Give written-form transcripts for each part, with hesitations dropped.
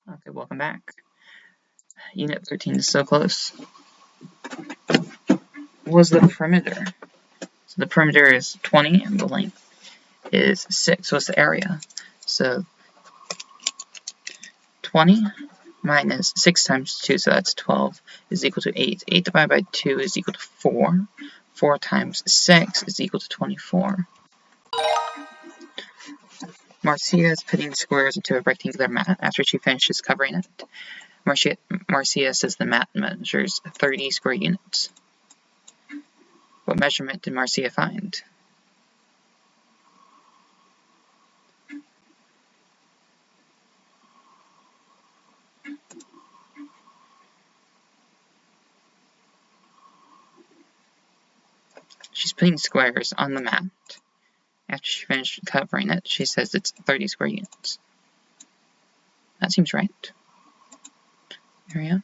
Okay, welcome back. Unit 13 is so close. What was the perimeter? So the perimeter is 20 and the length is 6. What's the area? So 20 minus 6 times 2, so that's 12, is equal to 8. 8 divided by 2 is equal to 4. 4 times 6 is equal to 24. Marcia is putting squares into a rectangular mat after she finishes covering it. Marcia says the mat measures 30 square units. What measurement did Marcia find? She's putting squares on the mat. After she finished covering it, she says it's 30 square units. That seems right. Area.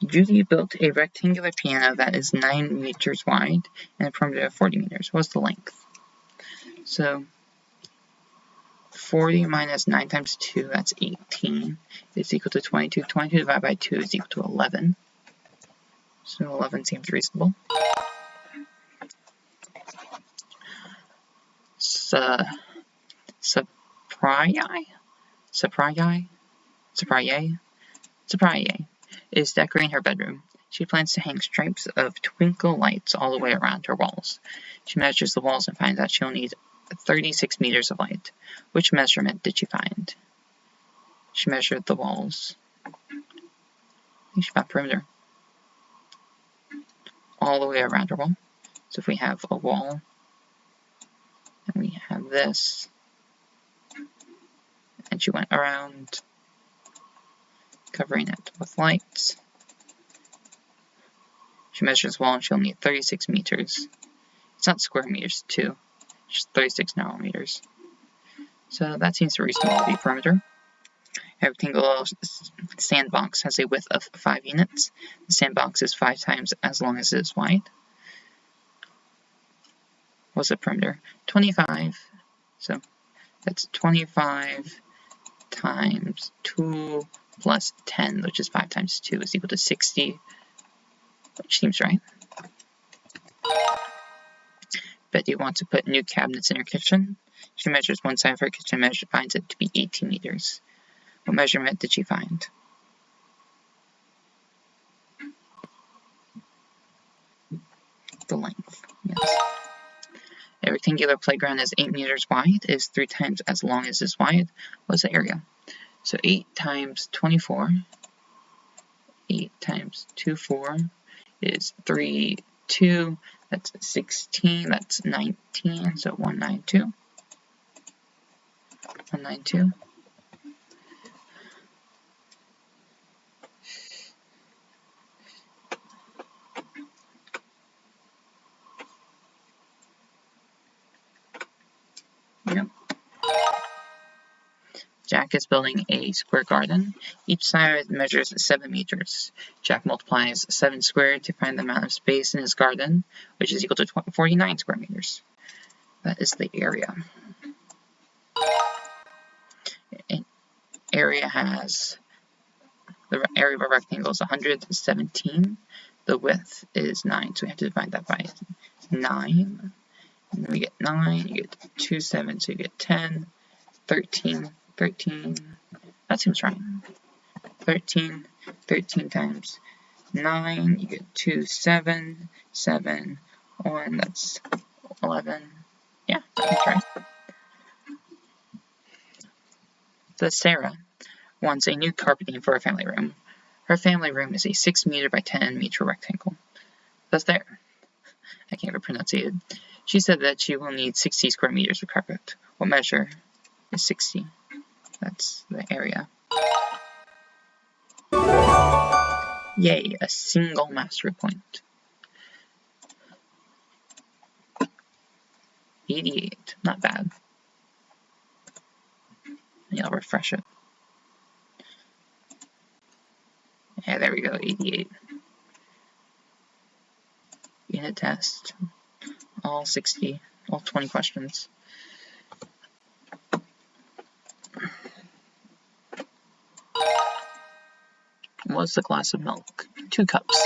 Judy built a rectangular piano that is 9 meters wide and a perimeter of 40 meters. What's the length? So 40 minus 9 times 2, that's 18, is equal to 22. 22 divided by 2 is equal to 11. So 11 seems reasonable. Sapraye is decorating her bedroom. She plans to hang stripes of twinkle lights all the way around her walls. She measures the walls and finds that she'll need 36 meters of light. Which measurement did she find? She measured the walls. I think she found perimeter. All the way around her wall. So if we have a wall, and we have this, and she went around covering it with lights. She measures the wall and she'll need 36 meters. It's not square meters too, it's just 36 nanometers. So that seems reasonable to be perimeter. A rectangular sandbox has a width of 5 units. The sandbox is 5 times as long as it is wide. What's the perimeter? 25. So that's 25 times 2 plus 10, which is 5 times 2, is equal to 60, which seems right. Betty wants to put new cabinets in her kitchen. She measures one side of her kitchen and finds it to be 18 meters. What measurement did she find? The length, yes. A rectangular playground is 8 meters wide, is 3 times as long as is wide. What's the area? So 8 times 24, 8 times 24 is 3, 2, that's 16, that's 19, so 192. 192. Yep. Jack is building a square garden. Each side measures 7 meters. Jack multiplies 7 squared to find the amount of space in his garden, which is equal to 49 square meters. That is the area. The area of a rectangle is 117. The width is 9, so we have to divide that by 9. And then we get 9, you get 2 7, so you get 10, 13, 13. That seems right. 13 times 9, you get 2 7, 7, 1, that's 11. Yeah, that seems right. So Sarah wants a new carpeting for her family room. Her family room is a 6 meter by 10 meter rectangle. That's there. I can't even pronounce it. She said that she will need 60 square meters of carpet. What measure is 60? That's the area. Yay, a single mastery point. 88, not bad. Yeah, I'll refresh it. Yeah, there we go, 88. Unit test. All 60, all 20 questions. What's the glass of milk? 2 cups.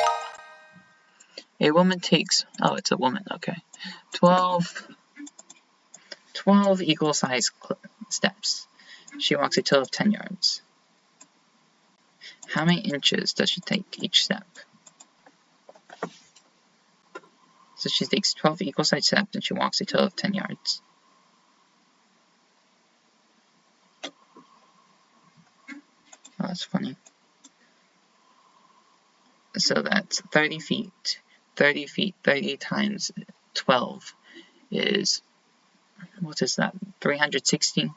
A woman takes, oh, it's a woman, okay. 12 equal-sized steps. She walks a total of 10 yards. How many inches does she take each step? So she takes 12 equal-sized steps and she walks a total of 10 yards. Oh, that's funny. So that's 30 feet. 30 feet, 30 times 12 is, what is that? 360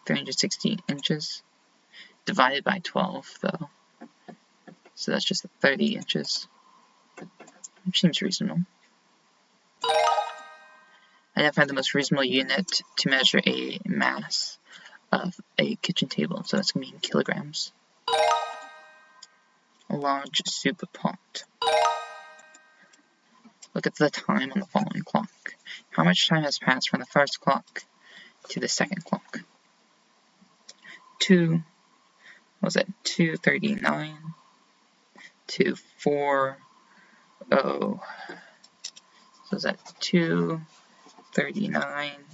inches. Divided by 12, though. So that's just 30 inches. Which seems reasonable. Identify the most reasonable unit to measure a mass of a kitchen table. So that's going to be in kilograms. A large soup pot. Look at the time on the following clock. How much time has passed from the first clock to the second clock? 2:39 to 4:00. So is that 2:39?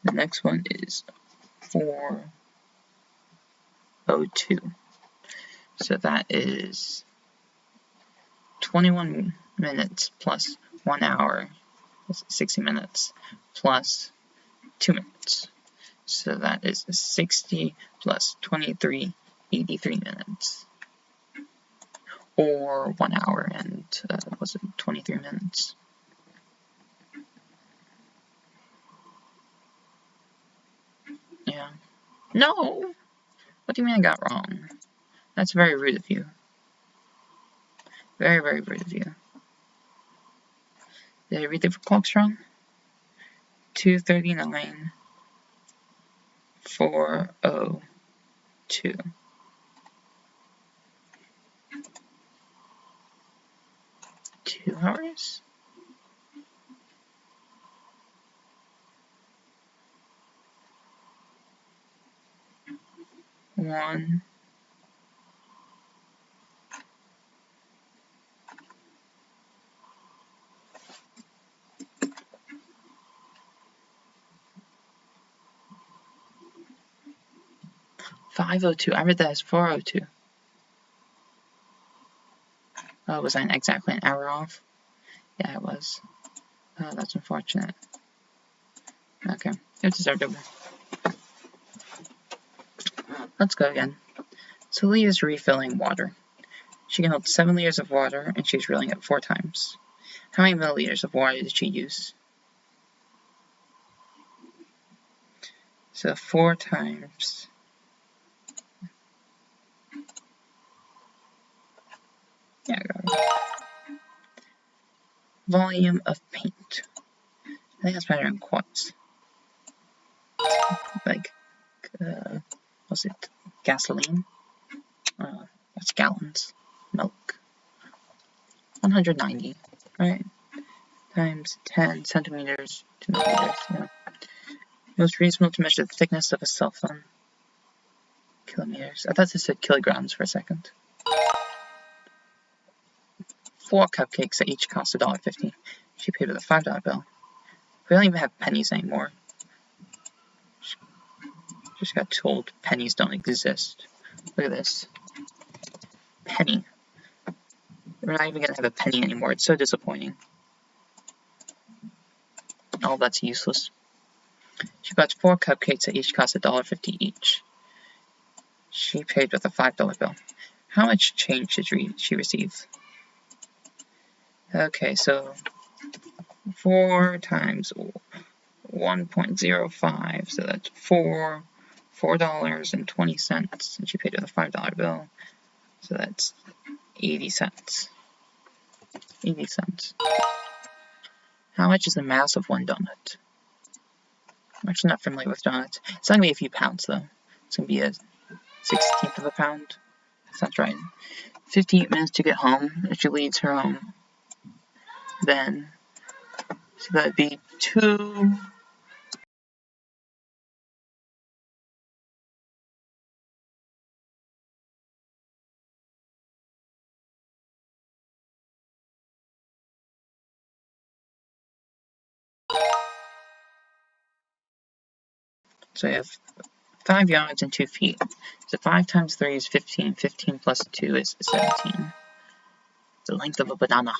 The next one is 4:02. So that is 21 minutes plus 1 hour, 60 minutes, plus 2 minutes. So that is 60 plus 23, 83 minutes. Or 1 hour and, was it 23 minutes? Yeah. No! What do you mean I got wrong? That's very rude of you. Very, very rude of you. Did I read the clocks wrong? 2:39, 4:02. 2 hours? One. $5:02. I read that as 4:02. Oh, was I exactly an hour off? Yeah, it was. Oh, that's unfortunate. Okay, it deserved over. Let's go again. So Lee is refilling water. She can hold 7 liters of water, and she's refilling it 4 times. How many milliliters of water did she use? So 4 times. Yeah, I got it. Volume of paint. I think that's better in quarts. Like, what's it? Gasoline? That's gallons. Milk. 190, right? Times 10 centimeters to milliliters. Yeah. Most reasonable to measure the thickness of a cell phone. Kilometers. I thought this said kilograms for a second. 4 cupcakes that each cost $1.50. She paid with a $5 bill. We don't even have pennies anymore. Just got told pennies don't exist. Look at this. Penny. We're not even gonna have a penny anymore. It's so disappointing. Oh, that's useless. She bought 4 cupcakes that each cost $1.50 each. She paid with a $5 bill. How much change did she receive? Okay, so 4 times 1.05, so that's $4.20, and she paid with a $5 bill, so that's 80 cents. 80 cents. How much is the mass of 1 donut? I'm actually not familiar with donuts. It's not going to be a few pounds, though. It's going to be a 1/16 of a pound. That sounds right. 58 minutes to get home. If she leaves her home, then so that'd be 2 So we have 5 yards and 2 feet. So 5 times 3 is 15. 15 plus 2 is 17. The length of a banana.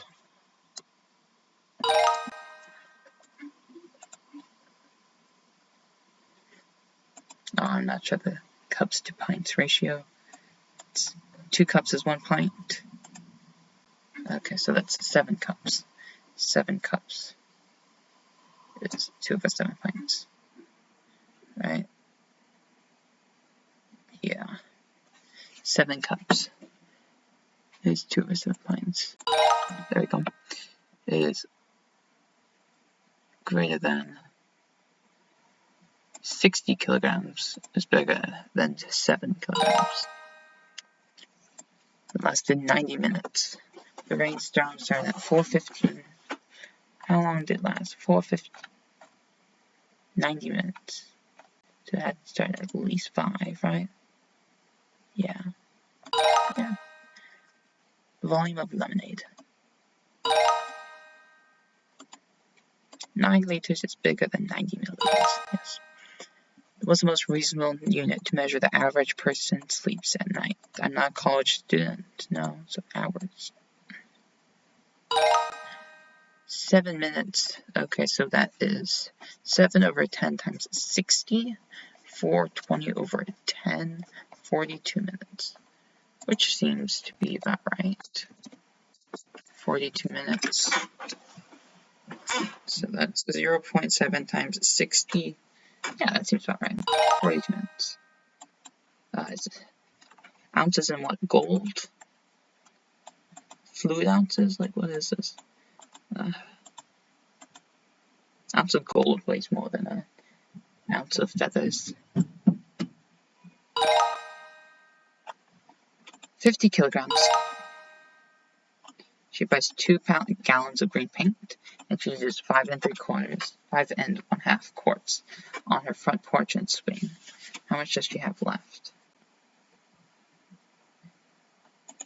Oh, I'm not sure the cups to pints ratio. 2 cups is 1 pint. Okay, so that's 7 cups. 7 cups is 2 over 7 pints. Right? Yeah. 7 cups is 2 over 7 pints. There we go. Is greater than 60 kilograms is bigger than 7 kilograms. It lasted 90 minutes. The rainstorm started at 4:15. How long did it last? 4:15. 90 minutes. So it had to start at least 5, right? Yeah. Yeah. Volume of lemonade. 9 liters is bigger than 90 milliliters. Yes. What's the most reasonable unit to measure the average person sleeps at night? I'm not a college student, no, so hours. 7 minutes. Okay, so that is 7 over 10 times 60. 420 over 10, 42 minutes. Which seems to be about right. 42 minutes. So that's 0.7 times 60. Yeah, that seems about right. 42 minutes. Is it ounces in what? Gold? Fluid ounces? Like, what is this? Ounce of gold weighs more than an ounce of feathers. 50 kilograms. She buys 2 gallons of green paint, and she uses 5 1/2 quarts on her front porch and swing. How much does she have left?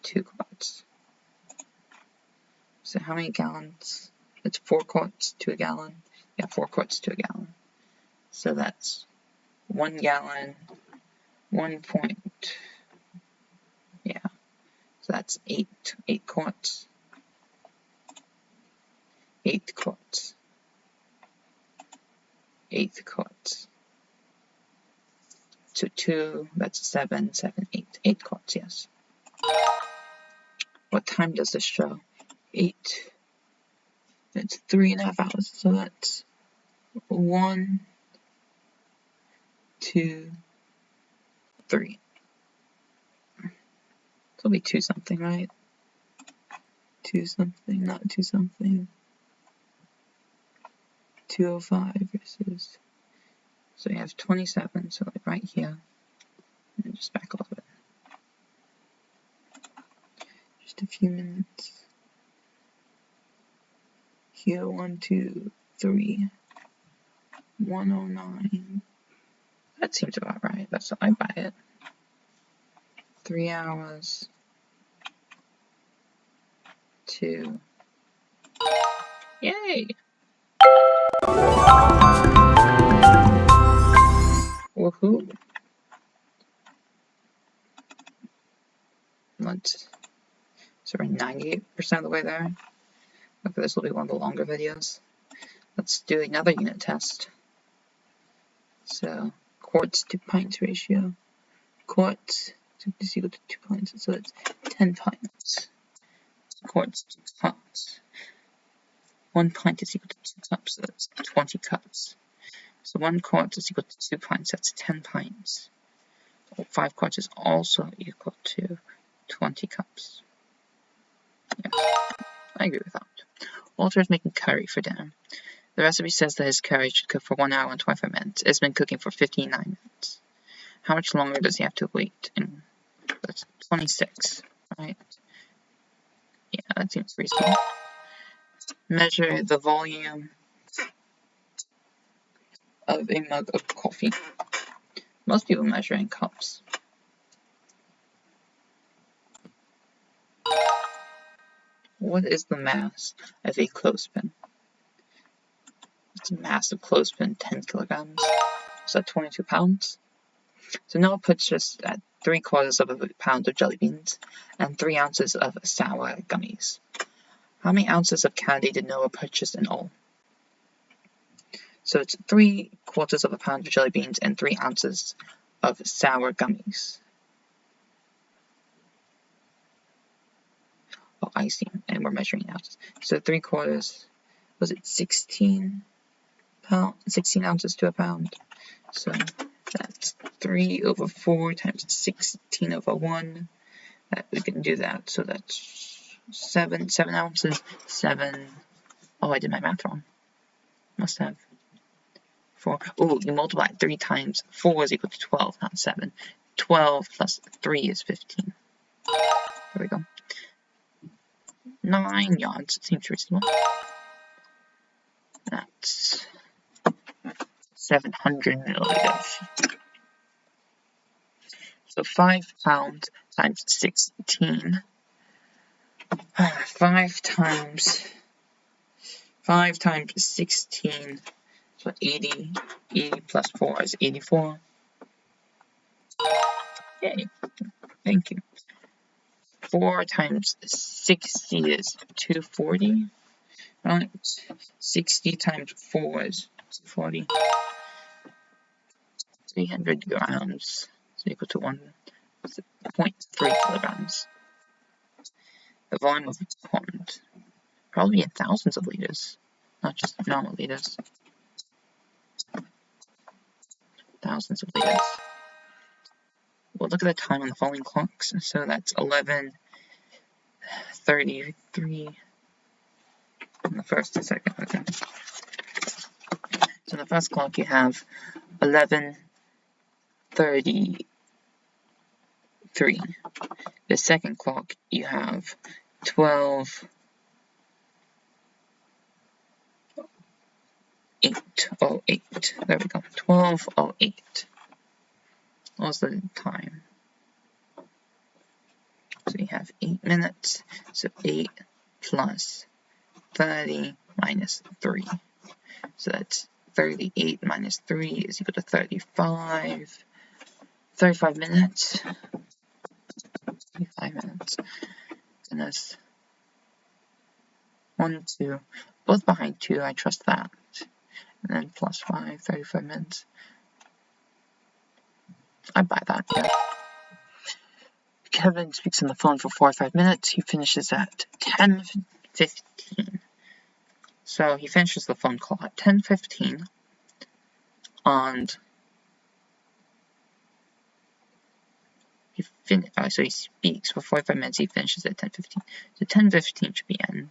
2 quarts. So how many gallons? It's 4 quarts to a gallon. Yeah, 4 quarts to a gallon. So that's 1 gallon, 1 point. Yeah. So that's 8 quarts. 8 quarts. 8 quarts. So 2, that's 7, 7, 8. 8 quarts, yes. What time does this show? 8. It's 3.5 hours. So that's 1, 2, 3. It'll be 2 something, right? 2 something, not 2 something. 205 versus. So you have 27, so like right here. And just back a little bit. Just a few minutes. Here, 1, 2, 3. 109. That seems about right. That's I buy it. 3 hours. 2. Yay! Woohoo! So we're 98% of the way there. Okay, this will be one of the longer videos. Let's do another unit test. So, quarts to pints ratio. Quarts is equal to 2 pints, so that's 10 pints. Quarts to cups. 1 pint is equal to 2 cups, so that's 20 cups. So 1 quart is equal to 2 pints, that's 10 pints. 5 quarts is also equal to 20 cups. Yes, I agree with that. Walter is making curry for dinner. The recipe says that his curry should cook for 1 hour and 25 minutes. It's been cooking for 59 minutes. How much longer does he have to wait? And that's 26, right? Yeah, that seems reasonable. Measure the volume of a mug of coffee. Most people measure in cups. What is the mass of a clothespin? It's a mass of clothespin, 10 kilograms. so 22 pounds. So Noah purchased 3/4 of a pound of jelly beans and 3 ounces of sour gummies. How many ounces of candy did Noah purchase in all? So it's 3/4 of a pound of jelly beans and 3 ounces of sour gummies. Oh, I see. And we're measuring ounces. So 3/4, was it 16 ounces to a pound? So that's 3/4 times 16/1. We can do that. So that's 7 ounces. 7. Oh, I did my math wrong. Must have. 4. Oh, you multiply 3 times 4 is equal to 12, not 7. 12 plus 3 is 15. There we go. 9 yards. Seems reasonable. That's 700 milliliters. So 5 pounds times 16. 5 times 16. So 80. 80 plus 4 is 84. Yay. Thank you. 4 times 60 is 240. Right? 60 times 4 is 240. 300 grams is equal to 1.3 kilograms. The volume of a pond, probably in thousands of liters, not just normal liters. Thousands of liters. We'll look at the time on the following clocks. So that's 11:33 on the first and second. Okay. So the first clock you have 11:33. The second clock you have 12:08. There we go. 12:08. What's the time? So you have 8 minutes. So 8 plus 30 minus 3. So that's 38 minus 3 is equal to 35. 35 minutes. 35 minutes. Goodness. 1, 2. Both behind 2. I trust that. And then plus 5. 35 minutes. I buy that, yeah. Kevin speaks on the phone for 4 or 5 minutes. He finishes at 10:15. So he finishes the phone call at 10:15. And so he speaks for 45 minutes. He finishes at 10:15. So 10:15 should be end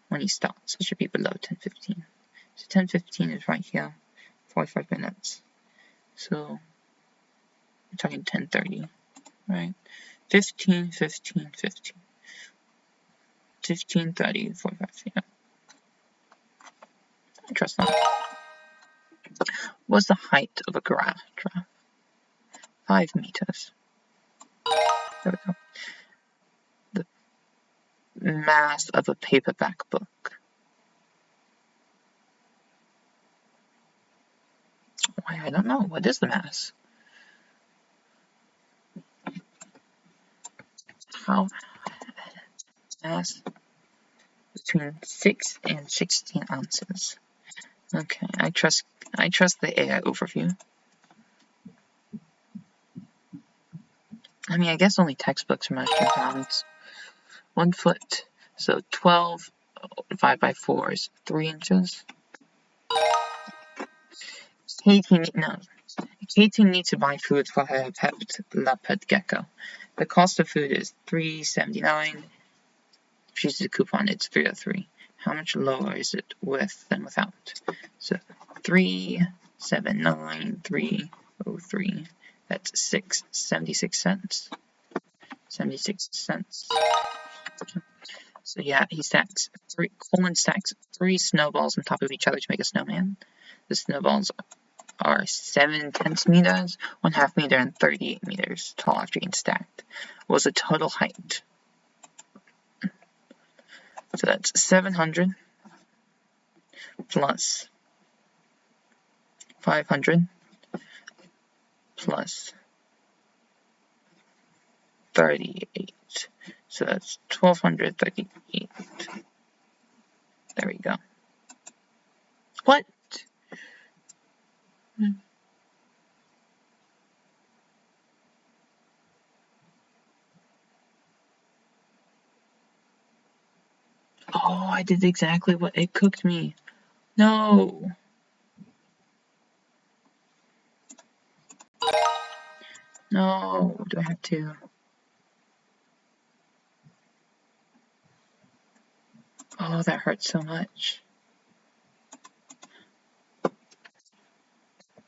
when he starts. It should be below 10:15. So 10:15 is right here. 45 minutes. So we're talking 10:30, right? 15, 15, 15. 15, 30, 45, yeah. I trust that. What's the height of a giraffe? 5 meters. There we go. The mass of a paperback book. Why, I don't know. What is the mass? How? Mass between 6 and 16 ounces. Okay, I trust the AI overview. I mean, I guess only textbooks are measured in pounds. 1 foot, so 12 divided by 4 is 3 inches. Katie needs to buy food for her pet leopard gecko. The cost of food is $3.79. If she uses a coupon, it's $3.03. How much lower is it with than without? So $3.79, $3.03. That's 76 cents. 76 cents. So yeah, Colin stacks 3 snowballs on top of each other to make a snowman. The snowballs are 7/10 meters, 1/2 meter, and 38 meters tall after being stacked. What was the total height? So that's 700 plus 500 plus 38. So that's 1238. There we go. What? Oh, I did exactly what it cooked me. No. No, do I have to? Oh, that hurts so much.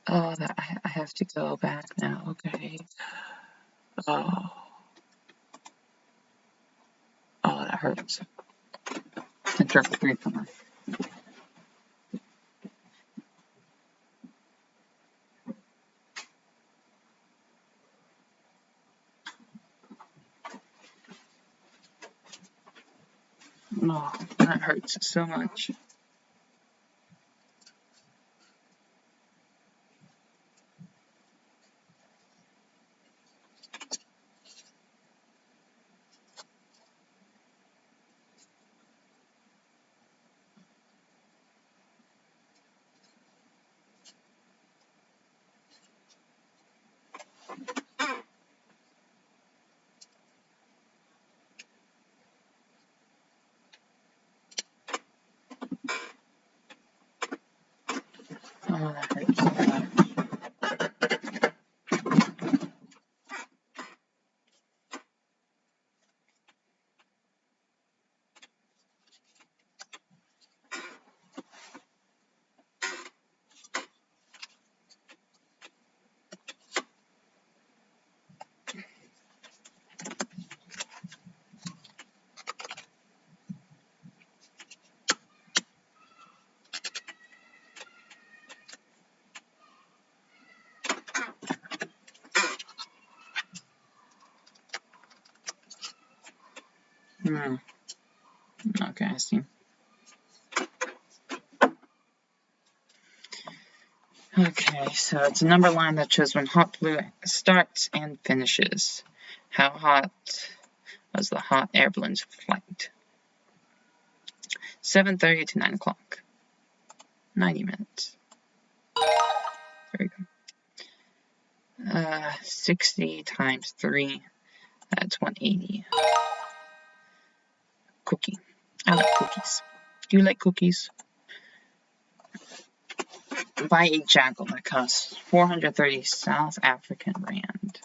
Oh, I have to go back now. Okay. Oh. Oh, that hurts. Interpret 3 for me. Oh, that hurts so much. Oh, that hurts so much. Okay, I see. Okay, so it's a number line that shows when hot blue starts and finishes. How hot was the hot air balloon's flight? 7:30 to 9 o'clock. 90 minutes. There we go. 60 times 3, that's 180. Cookie. I like cookies. Do you like cookies? Buy a jackal that costs 430 South African Rand.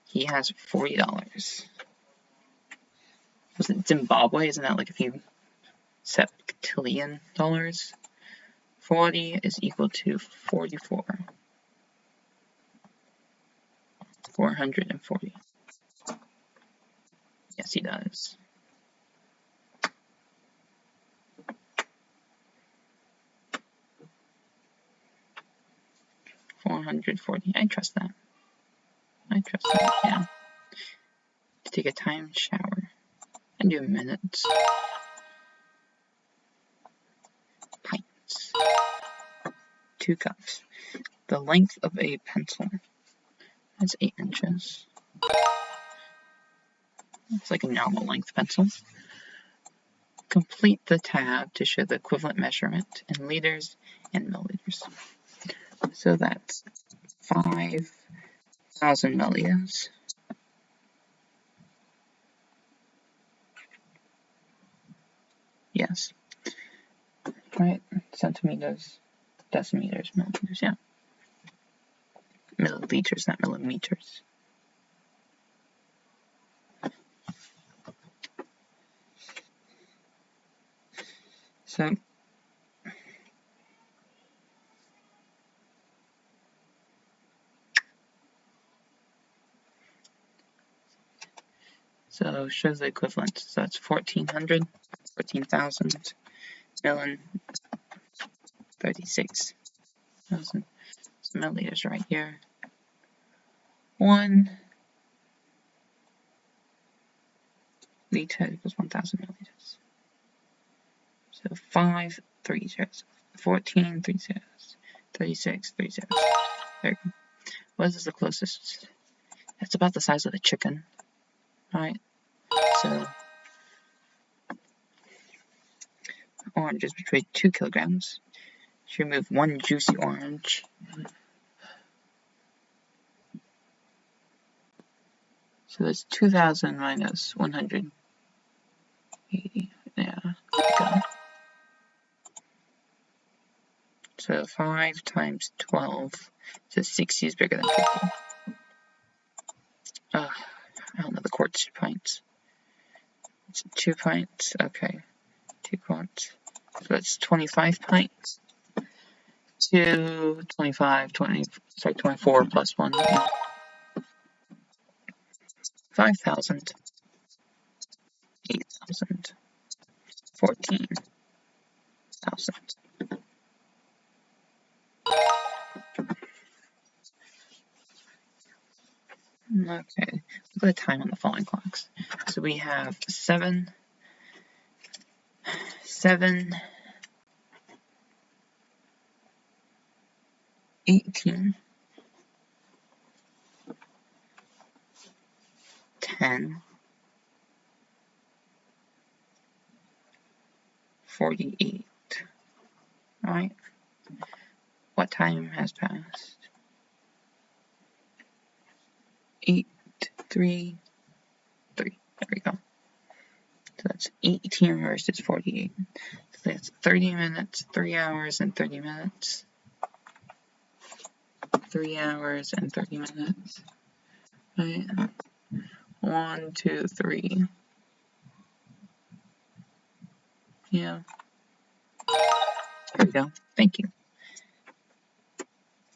He has $40. Was it Zimbabwe? Isn't that like a few septillion dollars? 40 is equal to 44. 440. Yes, he does. $440. I trust that. Yeah. To take a timed shower. I do minutes. Pints. 2 cups. The length of a pencil. That's 8 inches. It's like a normal length pencil. Complete the tab to show the equivalent measurement in liters and milliliters. So that's 5,000 milliliters. Yes. Right? Centimeters, decimeters, milliliters, yeah. Milliliters, not millimeters. So shows the equivalent. So that's 1,400, 14,000, million, 36,000 milliliters right here. 1 liter equals 1,000 milliliters. So 5 3 zeros, 14 3 zeros, 36, 37. There we go. What is the closest? That's about the size of a chicken. Alright. So, oranges which weigh 2 kilograms. Should remove 1 juicy orange. So that's 2,000 minus 180. Yeah, okay. So 5 times 12. So 60 is bigger than 50. I don't know the quarts, pints. It's 2 pints. Okay. 2 quarts. So that's 25 pints. 2, 25, 20, sorry, 24 plus 1. 5,000. 8,000. 14,000. Okay, look at the time on the following clocks. So we have 7, 18, 10, 48. Alright. What time has passed? 8, 3, 3. There we go. So that's 18 versus 48. So that's 30 minutes, 3 hours and 30 minutes. 3 hours and 30 minutes. Right. 1, 2, 3. Yeah. There we go. Thank you.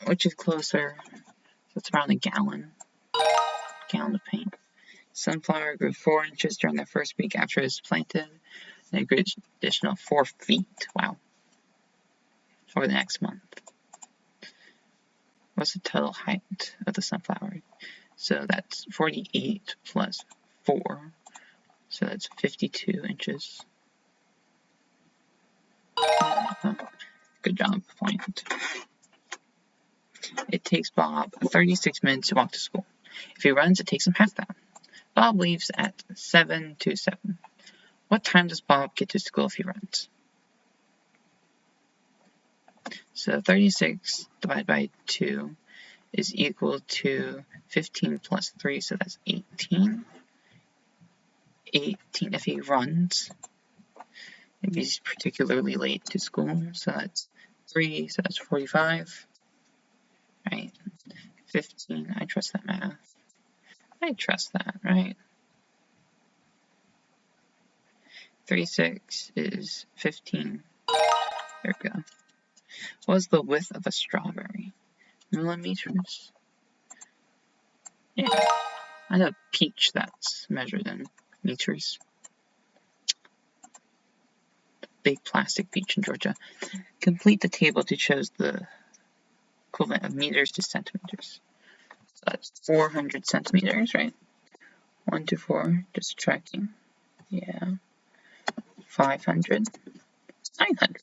Which is closer? So it's around a gallon. Gallon of paint. Sunflower grew 4 inches during the first week after it was planted. And it grew additional 4 feet. Wow. Over the next month. What's the total height of the sunflower? So that's 48 plus 4. So that's 52 inches. Good job, point. It takes Bob 36 minutes to walk to school. If he runs, it takes him half that. Bob leaves at 7 to 7. What time does Bob get to school if he runs? So 36 divided by 2 is equal to 15 plus 3, so that's 18. 18 if he runs. If he's particularly late to school, so that's 3, so that's 45. Right? 15, I trust that math. I trust that, right? 36 is 15. There we go. What is the width of a strawberry? Millimeters? Yeah. I know peach that's measured in meters. Big plastic peach in Georgia. Complete the table to show the equivalent of meters to centimeters. So that's 400 centimeters, right? 1 to 4, just tracking. Yeah. 500. 900.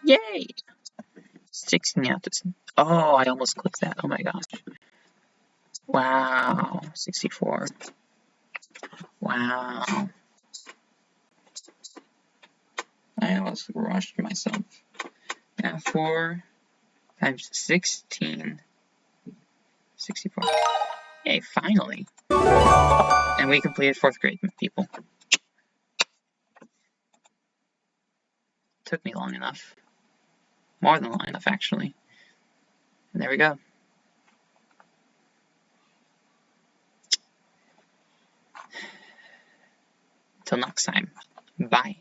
Yay! 16 ounces. Oh, I almost clicked that. Oh my gosh. Wow. 64. Wow. I almost rushed myself. Now 4 times 16. 64. Yay, finally. And we completed 4th grade, people. Took me long enough. More than long enough, actually. And there we go. Till next time. Bye.